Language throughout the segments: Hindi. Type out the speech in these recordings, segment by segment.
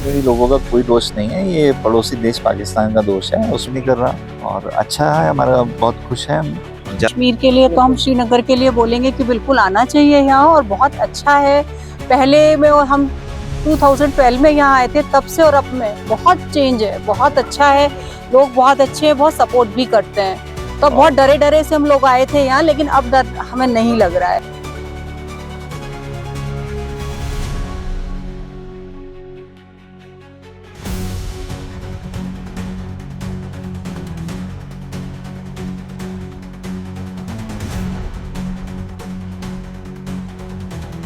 कश्मीरी लोगों का कोई दोष नहीं है, ये पड़ोसी देश पाकिस्तान का दोष है, उसमें नहीं कर रहा। और अच्छा है, हमारा बहुत खुश है। कश्मीर के लिए तो हम श्रीनगर के लिए बोलेंगे कि बिल्कुल आना चाहिए यहाँ, और बहुत अच्छा है। पहले में और हम 2012 में यहाँ आए थे, तब से और अब में बहुत चेंज है, बहुत अच्छा है। लोग बहुत अच्छे हैं, बहुत सपोर्ट भी करते हैं। तो बहुत डरे डरे से हम लोग आए थे यहाँ, लेकिन अब डर हमें नहीं लग रहा है।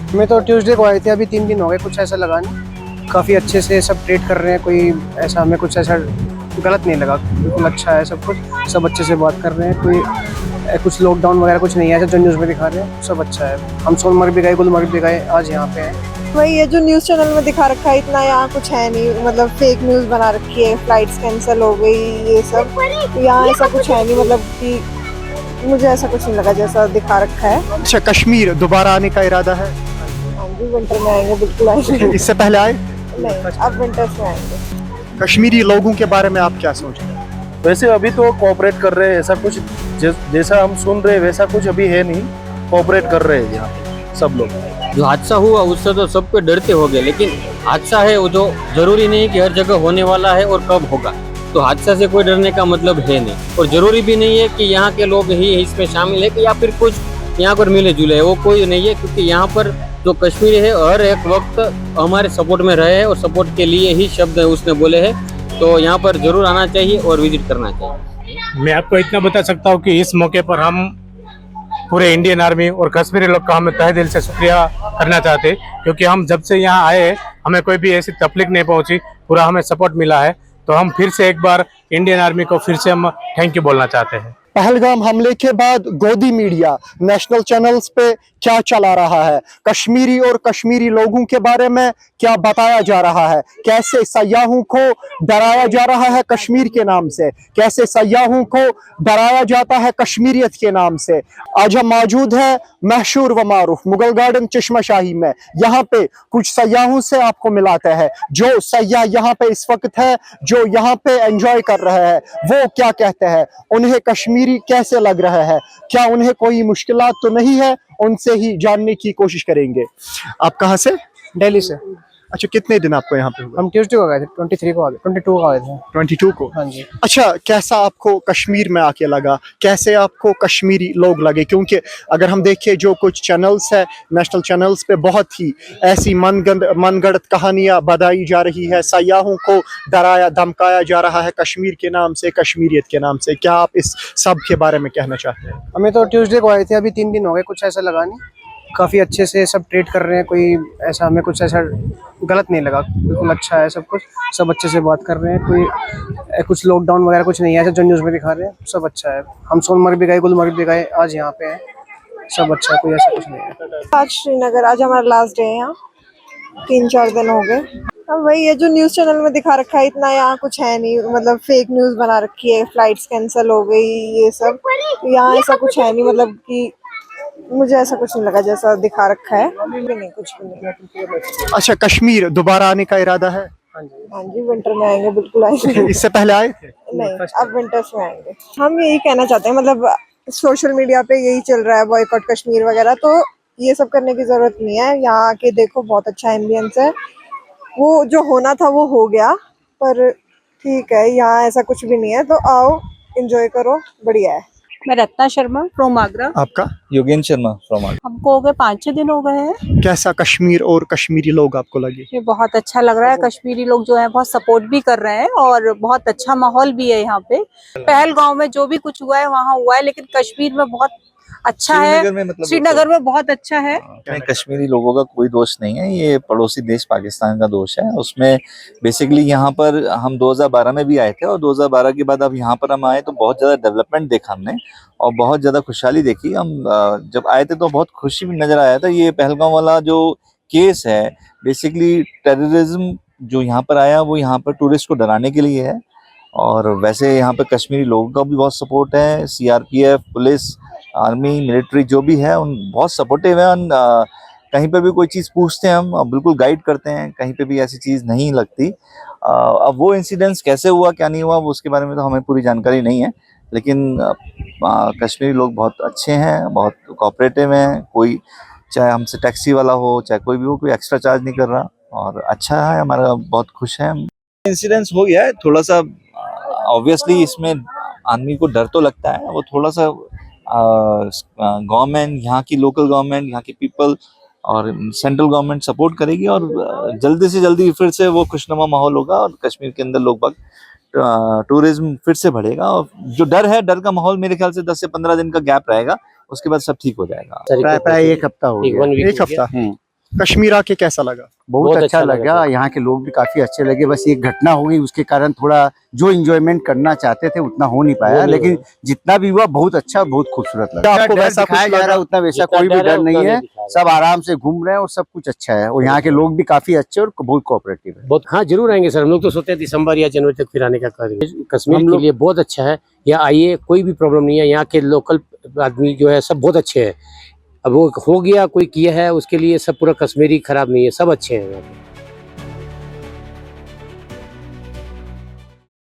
मैं तो ट्यूसडे को आए थे, अभी 3 दिन हो गए, कुछ ऐसा लगा नहीं। काफ़ी अच्छे से सब ट्रीट कर रहे हैं, कोई ऐसा हमें कुछ ऐसा गलत नहीं लगा, बिल्कुल अच्छा है सब कुछ। सब अच्छे से बात कर रहे हैं, कोई कुछ लॉकडाउन वगैरह कुछ नहीं है ऐसा जो न्यूज़ में दिखा रहे हैं। सब अच्छा है। हम सोनमर्ग भी गए, गुलमर्ग भी गए, आज यहाँ पे हैं। वही ये जो न्यूज़ चैनल में दिखा रखा है, इतना यहाँ कुछ है नहीं, मतलब फेक न्यूज़ बना रखी है, फ्लाइट्स कैंसिल हो गई, ये सब। यहाँ ऐसा कुछ है नहीं, मतलब कि मुझे ऐसा कुछ नहीं लगा जैसा दिखा रखा है। अच्छा, कश्मीर दोबारा आने का इरादा है? हाँ जी, विंटर में आएंगे, बिल्कुल आएंगे। इससे पहले आए? नहीं, अब विंटर्स में आएंगे। कश्मीरी लोगों के बारे में आप क्या सोचते हैं? वैसे अभी तो कोऑपरेट कर रहे हैं, ऐसा कुछ जैसा हम सुन रहे हैं वैसा कुछ अभी है नहीं। कोऑपरेट कर रहे हैं यहाँ पे सब लोग। जो हादसा हुआ उससे तो सब पे डरते हो गए, लेकिन हादसा है वो जो जरूरी नहीं कि हर जगह होने वाला है और कब होगा। तो हादसा से कोई डरने का मतलब है नहीं, और जरूरी भी नहीं है कि यहाँ के लोग ही इसमें शामिल है कि या फिर कुछ यहाँ पर मिले जुले, वो कोई नहीं है। क्योंकि यहाँ पर जो कश्मीरी है हर एक वक्त हमारे सपोर्ट में रहे हैं, और सपोर्ट के लिए ही शब्द उसने बोले हैं। तो यहाँ पर जरूर आना चाहिए और विजिट करना चाहिए। मैं आपको इतना बता सकता हूँ कि इस मौके पर हम पूरे इंडियन आर्मी और कश्मीरी लोग का हमें तहे दिल से शुक्रिया करना चाहते हैं, क्योंकि हम जब से यहाँ आए हमें कोई भी ऐसी तकलीफ नहीं पहुँची, पूरा हमें सपोर्ट मिला है। तो हम फिर से एक बार इंडियन आर्मी को फिर से हम थैंक यू बोलना चाहते हैं। पहलगाम हमले के बाद गोदी मीडिया नेशनल चैनल्स पे क्या चला रहा है, कश्मीरी और कश्मीरी लोगों के बारे में क्या बताया जा रहा है, कैसे सयाहों को डराया जा रहा है कश्मीर के नाम से, कैसे सयाहों को डराया जाता है कश्मीरियत के नाम से। आज हम मौजूद है मशहूर व मारूफ मुगल गार्डन चश्मा शाही में। यहाँ पे कुछ सयाहों से आपको मिलाते हैं। जो सयाह यहाँ पे इस वक्त है, जो यहाँ पे एंजॉय कर रहे हैं, वो क्या कहते हैं, उन्हें कश्मीरी कैसे लग रहा है, क्या उन्हें कोई मुश्किलात तो नहीं है, उनसे ही जानने की कोशिश करेंगे। आप कहाँ से? दिल्ली से। अच्छा, कितने दिन आपको यहाँ पे हुआ? हम ट्यूसडे को गए थे, 23 को आ गए, 22 को आए थे। 22 को? हाँ जी। अच्छा, कैसा आपको कश्मीर में आके लगा, कैसे आपको कश्मीरी लोग लगे? क्योंकि अगर हम देखें जो कुछ चैनल्स है, नेशनल चैनल्स पे बहुत ही ऐसी मनगढ़ंत कहानियां बताई जा रही है, सयाहों को डराया धमकाया जा रहा है कश्मीर के नाम से, कश्मीरियत के नाम से। क्या आप इस सब के बारे में कहना चाहते हैं? हमें तो ट्यूसडे को आए थे, अभी 3 दिन हो गए, कुछ ऐसा लगा नहीं। काफ़ी अच्छे से सब ट्रीट कर रहे हैं, कोई ऐसा हमें कुछ ऐसा गलत नहीं लगा, बिल्कुल अच्छा है सब कुछ। सब अच्छे से बात कर रहे हैं, कोई कुछ लॉकडाउन वगैरह कुछ नहीं है ऐसा जो न्यूज़ में दिखा रहे हैं। सब अच्छा है। हम सोनमर्ग भी गए, गुलमर्ग भी गए, आज यहाँ पे हैं। सब अच्छा है, कोई ऐसा कुछ नहीं है। आज श्रीनगर, आज हमारा लास्ट डे है यहाँ, 3-4 दिन हो गए। अब वही ये जो न्यूज़ चैनल में दिखा रखा है, इतना यहाँ कुछ है नहीं, मतलब फेक न्यूज़ बना रखी है, फ्लाइट्स कैंसिल हो गई, ये सब। यहाँ ऐसा कुछ है नहीं, मतलब कि मुझे ऐसा कुछ नहीं लगा जैसा दिखा रखा है। नहीं, कुछ भी नहीं। अच्छा, कश्मीर दोबारा आने का इरादा है? हाँ जी, विंटर में आएंगे, बिल्कुल आएंगे। इससे पहले आए थे? नहीं, अब विंटर्स में आएंगे। हम यही कहना चाहते हैं, मतलब सोशल मीडिया पे यही चल रहा है, बॉयकॉट कश्मीर वगैरह, तो ये सब करने की जरूरत नहीं है। यहाँ आके देखो, बहुत अच्छा एम्बियंस है। वो जो होना था वो हो गया, पर ठीक है, यहाँ ऐसा कुछ भी नहीं है। तो आओ, एंजॉय करो, बढ़िया है। मैं रत्ना शर्मा फ्रॉम आगरा। आपका? योगेंद्र शर्मा फ्रॉम आगरा। हमको हो गए 5-6 दिन हो गए हैं। कैसा कश्मीर और कश्मीरी लोग आपको लगे? ये बहुत अच्छा लग रहा है। कश्मीरी लोग जो है बहुत सपोर्ट भी कर रहे हैं, और बहुत अच्छा माहौल भी है यहाँ पे। पहलगाम में जो भी कुछ हुआ है वहाँ हुआ है, लेकिन कश्मीर में बहुत अच्छा है। श्रीनगर में बहुत अच्छा है। नहीं, कश्मीरी लोगों का कोई दोष नहीं है, ये पड़ोसी देश पाकिस्तान का दोष है। उसमें बेसिकली यहाँ पर हम 2012 में भी आए थे, और 2012 के बाद अब यहाँ पर हम आए तो बहुत ज़्यादा डेवलपमेंट देखा हमने, और बहुत ज़्यादा खुशहाली देखी। हम जब आए थे तो बहुत खुशी भी नज़र आया था। ये पहलगाम वाला जो केस है, बेसिकली टेररिज्म जो यहाँ पर आया वो यहाँ पर टूरिस्ट को डराने के लिए है। और वैसे यहाँ पे कश्मीरी लोगों का भी बहुत सपोर्ट है। सीआरपीएफ, पुलिस, आर्मी, मिलिट्री जो भी है, उन बहुत सपोर्टिव है। कहीं पे भी कोई चीज़ पूछते हैं हम बिल्कुल गाइड करते हैं, कहीं पे भी ऐसी चीज़ नहीं लगती। अब वो इंसिडेंस कैसे हुआ क्या नहीं हुआ वो उसके बारे में तो हमें पूरी जानकारी नहीं है, लेकिन कश्मीरी लोग बहुत अच्छे हैं, बहुत कोऑपरेटिव हैं। कोई चाहे हमसे टैक्सी वाला हो चाहे कोई भी हो, कोई एक्स्ट्रा चार्ज नहीं कर रहा और अच्छा है, हमारा बहुत खुश है। इंसिडेंस हो गया है थोड़ा सा, ऑब्वियसली इसमें आदमी को डर तो लगता है, वो थोड़ा सा गवर्नमेंट, यहाँ की लोकल गवर्नमेंट, यहाँ की पीपल और सेंट्रल गवर्नमेंट सपोर्ट करेगी और जल्दी से जल्दी फिर से वो खुशनुमा माहौल होगा और कश्मीर के अंदर लोग बाग टूरिज्म फिर से बढ़ेगा। और जो डर है, डर का माहौल मेरे ख्याल से 10 से 15 दिन का गैप रहेगा, उसके बाद सब ठीक हो जाएगा। प्राय एक हफ्ता हो गया, एक हफ्ता। कश्मीर आके कैसा लगा? बहुत अच्छा लगा, यहाँ के लोग भी काफी अच्छे लगे। बस एक घटना हो गई उसके कारण थोड़ा जो एंजॉयमेंट करना चाहते थे उतना हो नहीं पाया, लेकिन जितना भी हुआ बहुत अच्छा, बहुत खूबसूरत लगा। आपको वैसा दिखाया जा रहा है उतना वैसा कोई भी डर नहीं है, सब आराम से घूम रहे हैं और सब कुछ अच्छा है और यहाँ के लोग भी काफी अच्छे और बहुत कोऑपरेटिव है। बहुत, हाँ जरूर आएंगे सर, हम लोग तो सोचते हैं दिसंबर या जनवरी तक फिर आने का करेंगे। कश्मीर के लिए बहुत अच्छा है, यहाँ आइए, कोई भी प्रॉब्लम नहीं है। यहाँ के लोकल आदमी जो है सब बहुत अच्छे हैं। अब वो हो गया कोई किया है उसके लिए सब पूरा कश्मीरी खराब नहीं है, सब अच्छे हैं यहाँ पे।